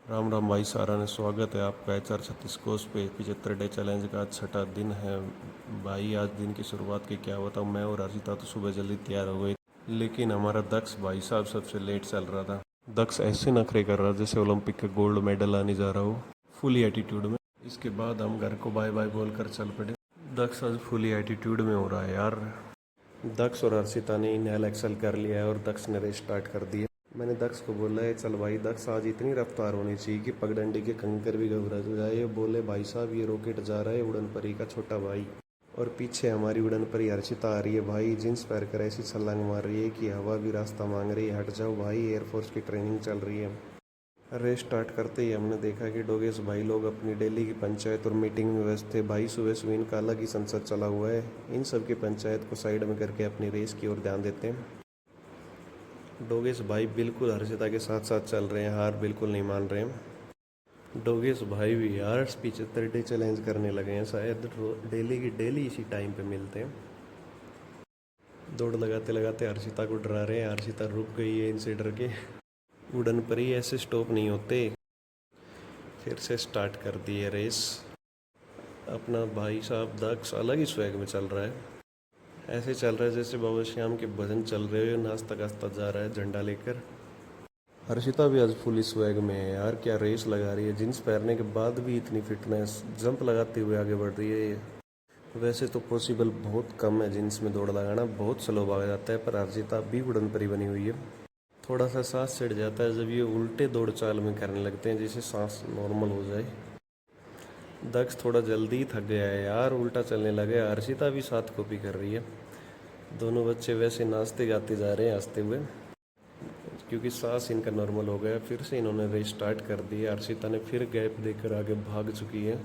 राम राम भाई सारा ने स्वागत है आपका HR 36 कोर्स पे 75 डे चैलेंज का आज छठा दिन है। भाई आज दिन की शुरुआत की क्या बताऊँ, मैं और अर्शिता तो सुबह जल्दी तैयार हो गए, लेकिन हमारा दक्ष भाई साहब सबसे लेट चल रहा था। दक्ष ऐसे नखरे कर रहा जैसे ओलंपिक के गोल्ड मेडल आने जा रहा हो, फुली एटीट्यूड में। इसके बाद हम घर को बाय बाय बोलकर चल पड़े। दक्ष आज फुली एटीट्यूड में हो रहा है यार। दक्ष और अर्शिता ने इनहेल एक्सेल कर लिया है और दक्ष ने रेस स्टार्ट कर दी है। मैंने दक्ष को बोला है, चल भाई दक्ष आज इतनी रफ्तार होनी चाहिए कि पगडंडी के कंकर भी घबरा जाए। बोले भाई साहब ये रॉकेट जा रहा है उड़न परी का छोटा भाई, और पीछे हमारी उड़न परी अर्शिता आ रही है भाई, जींस पहन कर ऐसी छलांग मार रही है कि हवा भी रास्ता मांग रही है। हट जाओ भाई, एयरफोर्स की ट्रेनिंग चल रही है। रेस स्टार्ट करते ही हमने देखा कि डोगेश भाई लोग अपनी डेली की पंचायत और मीटिंग में व्यस्त थे। भाई सुबह सुबह इनका अलग ही संसद चला हुआ है, इन सब की पंचायत को साइड में करके अपनी रेस की ओर ध्यान देते हैं। डोगेश भाई बिल्कुल हर्षिता के साथ साथ चल रहे हैं, हार बिल्कुल नहीं मान रहे हैं। डोगेश भाई भी यार 75 डे चैलेंज करने लगे हैं, शायद डेली की डेली इसी टाइम पे मिलते हैं। दौड़ लगाते लगाते हर्षिता को डरा रहे हैं। हर्षिता रुक गई है इनसे डर के। उड़न परी ऐसे स्टॉप नहीं होते। फिर से स्टार्ट कर दी है रेस। अपना भाई साहब दक्ष अलग ही स्वैग में चल रहा है, ऐसे चल रहा है जैसे बाबा श्याम के भजन चल रहे हो, नाचता गास्ता जा रहा है झंडा लेकर। हर्षिता भी आज फुल स्वैग में है यार, क्या रेस लगा रही है। जींस पहनने के बाद भी इतनी फिटनेस, जंप लगाते हुए आगे बढ़ रही है। वैसे तो पॉसिबल बहुत कम है जींस में दौड़ लगाना, बहुत स्लो भाग जाता है, पर हर्षिता भी उड़न परी बनी हुई है। थोड़ा सा सांस चढ़ जाता है जब ये उल्टे दौड़ चाल में करने लगते हैं, जिससे सांस नॉर्मल हो जाए। दक्ष थोड़ा जल्दी ही थक गया है यार, उल्टा चलने लगे। हर्षिता भी साथ कॉपी कर रही है। दोनों बच्चे वैसे नाचते गाते जा रहे हैं हंसते हुए, क्योंकि सांस इनका नॉर्मल हो गया। फिर से इन्होंने रेस स्टार्ट कर दी है। हर्षिता ने फिर गैप देकर आगे भाग चुकी है।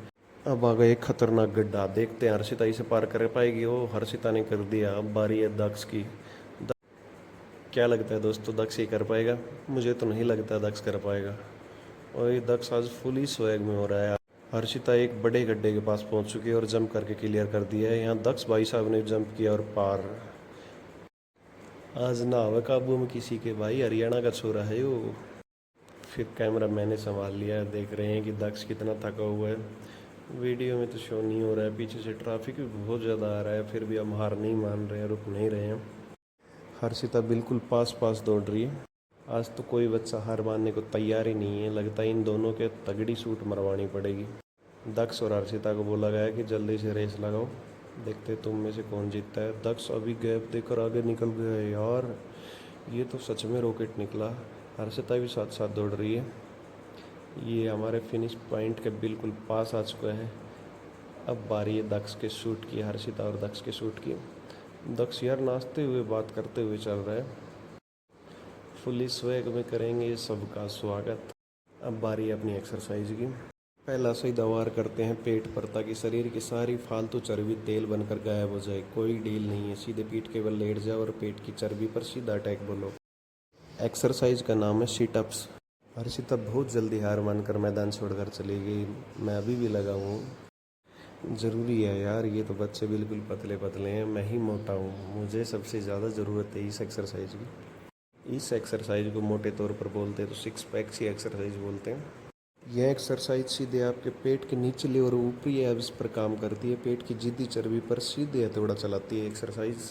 अब आ गया एक खतरनाक गड्ढा, देखते हैं हर्षिता इसे पार कर पाएगी। वो हर्षिता ने कर दिया, अब बारी है दक्ष की। क्या लगता है दोस्तों, दक्ष ही कर पाएगा? मुझे तो नहीं लगता दक्ष कर पाएगा। और ये दक्ष आज फुली स्वैग में हो रहा है। हर्षिता एक बड़े गड्ढे के पास पहुंच चुकी है और जंप करके क्लियर कर दिया है। यहाँ दक्ष भाई साहब ने जंप किया और पार। आज ना हवा काबू में किसी के, भाई हरियाणा का छोरा है वो। फिर कैमरा मैंने संभाल लिया है, देख रहे हैं कि दक्ष कितना थका हुआ है। वीडियो में तो शो नहीं हो रहा है, पीछे से ट्रैफिक भी बहुत ज़्यादा आ रहा है, फिर भी हम हार नहीं मान रहे हैं, रुक नहीं रहे हैं। हर्षिता बिल्कुल पास पास दौड़ रही है। आज तो कोई बच्चा हार मानने को तैयार ही नहीं है, लगता है इन दोनों के तगड़ी शूट मरवानी पड़ेगी। दक्ष और हर्षिता को बोला गया है कि जल्दी से रेस लगाओ, देखते तुम में से कौन जीतता है। दक्ष अभी गैप देकर आगे निकल गया है यार, ये तो सच में रॉकेट निकला। हर्षिता भी साथ साथ दौड़ रही है। ये हमारे फिनिश पॉइंट के बिल्कुल पास आ चुका है। अब बारी है दक्ष के शूट की, हर्षिता और दक्ष के शूट की। दक्ष यार नाचते हुए बात करते हुए चल रहा है। फुली स्वैग में करेंगे सबका स्वागत। अब बारी है अपनी एक्सरसाइज की। पहला सीधा वार करते हैं पेट पर, ताकि शरीर की सारी फालतू चर्बी तेल बनकर गायब हो जाए। कोई डील नहीं है, सीधे पीठ केवल लेट जाओ और पेट की चर्बी पर सीधा अटैक बोलो। एक्सरसाइज का नाम है सीटअप्स। हर्षिता बहुत जल्दी हार मानकर मैदान छोड़कर चली गई। मैं अभी भी लगा हूँ। ज़रूरी है यार, ये तो बच्चे बिल्कुल पतले पतले हैं, मैं ही मोटा हूँ। मुझे सबसे ज़्यादा ज़रूरत है इस एक्सरसाइज की। इस एक्सरसाइज को मोटे तौर पर बोलते हैं तो 6 पैक्स की एक्सरसाइज बोलते हैं। यह एक्सरसाइज सीधे आपके पेट के निचले और ऊपरी एब्स पर काम करती है। पेट की जिद्दी चर्बी पर सीधे हथौड़ा चलाती है एक्सरसाइज।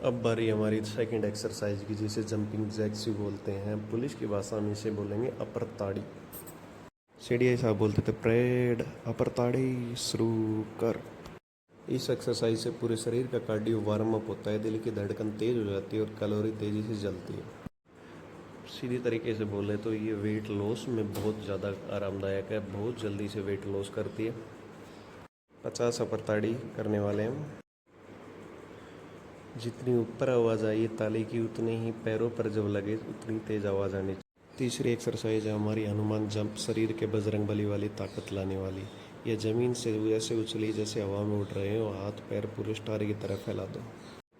अब बारी हमारी सेकंड एक्सरसाइज की, जिसे जंपिंग जैक्स भी बोलते हैं। पुलिस की भाषा में इसे बोलेंगे अपर ताड़ी। सीढ़िया साहब बोलते थे परेड अपर ताड़ी शुरू कर। इस एक्सरसाइज से पूरे शरीर का कार्डियो वार्म अप होता है, दिल की धड़कन तेज हो जाती है और कैलोरी तेजी से जलती है। सीधी तरीके से बोले तो ये वेट लॉस में बहुत ज़्यादा आरामदायक है, बहुत जल्दी से वेट लॉस करती है। 50 अपर ताड़ी करने वाले हैं। जितनी ऊपर आवाज़ आई ताली की, उतनी ही पैरों पर जब लगे उतनी तेज आवाज़ आनी चाहिए। तीसरी एक्सरसाइज है हमारी हनुमान जंप, शरीर के बजरंगबली वाली ताकत लाने वाली। यह ज़मीन से ऐसे उछली जैसे हवा में उड़ रहे हो, हाथ पैर पूरे स्टार की तरह फैला दो।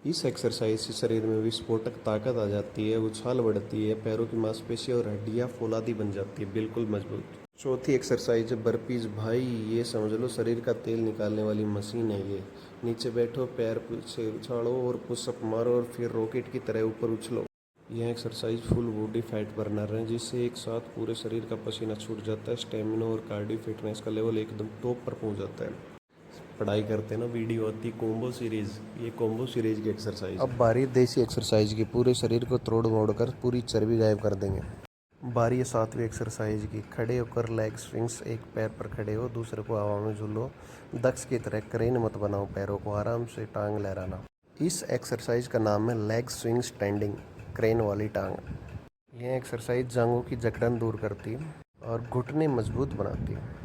इस एक्सरसाइज से शरीर में विस्फोटक ताकत आ जाती है, उछाल बढ़ती है, पैरों की मांसपेशियाँ और हड्डियाँ फौलादी बन जाती है, बिल्कुल मजबूत। चौथी एक्सरसाइज है बर्पीज। भाई ये समझ लो शरीर का तेल निकालने वाली मशीन है ये। नीचे बैठो, पैर से उछालो और पुशअप मारो और फिर रॉकेट की तरह ऊपर उछलो। यह exercise full body fat burner है, जिससे एक साथ पूरे शरीर का पसीना छूट जाता है। स्टेमिना और कार्डियो फिटनेस का लेवल एकदम टॉप पर पहुंच जाता है। पढ़ाई करते हैं ना, वीडियो आती कॉम्बो सीरीज, ये कॉम्बो सीरीज की एक्सरसाइज। अब बारी देसी एक्सरसाइज की, पूरे शरीर को तोड़ मोड़ कर पूरी चर्बी गायब कर देंगे। बारी है 7वीं एक्सरसाइज की, खड़े होकर लेग स्विंग्स। एक पैर पर खड़े हो, दूसरे को हवा में झूलो। दक्ष की तरह क्रेन मत बनाओ, पैरों को आराम से टांग लहराना। इस एक्सरसाइज का नाम है लेग स्विंग स्टैंडिंग, क्रेन वाली टांग। यह एक्सरसाइज जांघों की जकड़न दूर करती है और घुटने मजबूत बनाती है।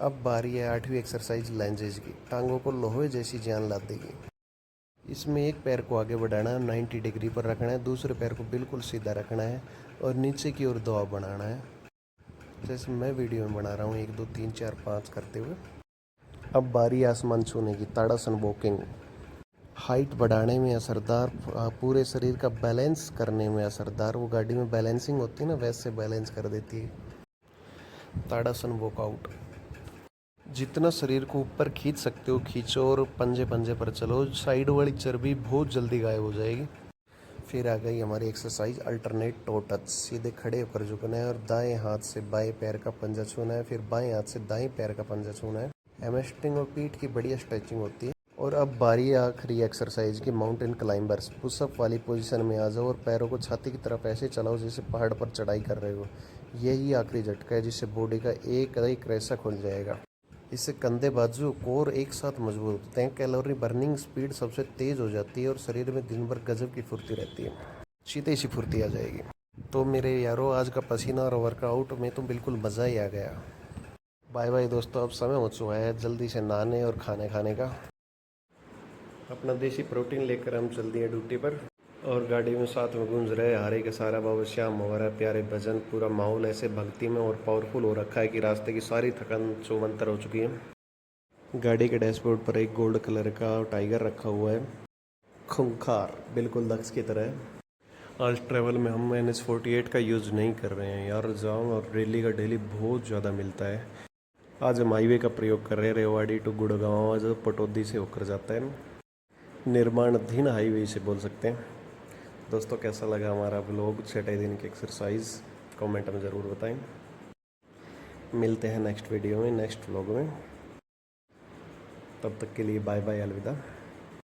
अब बारी है 8वीं एक्सरसाइज लंजेस की, टांगों को लोहे जैसी जान ला देगी। इसमें एक पैर को आगे बढ़ाना है, 90 डिग्री पर रखना है, दूसरे पैर को बिल्कुल सीधा रखना है और नीचे की ओर दबाव बनाना है, जैसे मैं वीडियो में बना रहा हूँ, 1 2 3 4 5 करते हुए। अब बारी आसमान छूने की, ताड़ासन वॉकिंग। हाइट बढ़ाने में असरदार, पूरे शरीर का बैलेंस करने में असरदार। वो गाड़ी में बैलेंसिंग होती है ना, वैसे बैलेंस कर देती है ताड़ासन वॉकआउट। जितना शरीर को ऊपर खींच सकते हो खींचो और पंजे पंजे पर चलो, साइड वाली चर्बी बहुत जल्दी गायब हो जाएगी। फिर आ गई हमारी एक्सरसाइज अल्टरनेट टो टच। सीधे खड़े होकर झुकना है और दाएं हाथ से बाएं पैर का पंजा छूना है, फिर बाएं हाथ से दाएं पैर का पंजा छूना है। हैमस्ट्रिंग और पीठ की बढ़िया स्ट्रेचिंग होती है। और अब बारी है आखिरी एक्सरसाइज की, माउंटेन क्लाइंबर्स। पुशअप वाली पोजीशन में आ जाओ और पैरों को छाती की तरफ ऐसे चलाओ जैसे पहाड़ पर चढ़ाई कर रहे हो। यही आखिरी झटका है, जिससे बॉडी का एक एक रेशा खुल जाएगा। इससे कंधे, बाजू, कोर एक साथ मजबूत होते हैं। कैलोरी बर्निंग स्पीड सबसे तेज हो जाती है और शरीर में दिन भर गजब की फुर्ती रहती है, सीधे सी फुर्ती आ जाएगी। तो मेरे यारों, आज का पसीना और वर्कआउट में तो बिल्कुल मज़ा ही आ गया। बाय बाय दोस्तों, अब समय हो चुका है जल्दी से नहाने और खाने खाने का। अपना देसी प्रोटीन लेकर हम चल दिए ड्यूटी पर और गाड़ी में साथ में गूंज रहे हरे के सारा बाबा श्याम वगैरह प्यारे भजन। पूरा माहौल ऐसे भक्ति में और पावरफुल हो रखा है कि रास्ते की सारी थकान चौबंतर हो चुकी है। गाड़ी के डैशबोर्ड पर एक गोल्ड कलर का टाइगर रखा हुआ है, खूंखार, बिल्कुल दक्ष की तरह। आज ट्रैवल में हम NH48 का यूज़ नहीं कर रहे हैं यार, जाम और डेली का डेली बहुत ज़्यादा मिलता है। आज हम हाईवे का प्रयोग कर रहे हैं, रेवाड़ी टू गुड़गांव, जो पटौदी से होकर जाता है, निर्माणाधीन हाईवे से बोल सकते हैं। दोस्तों, कैसा लगा हमारा ब्लॉग, 6 दिन की एक्सरसाइज, कमेंट में ज़रूर बताएं। मिलते हैं नेक्स्ट वीडियो में, नेक्स्ट व्लॉग में। तब तक के लिए बाय बाय, अलविदा।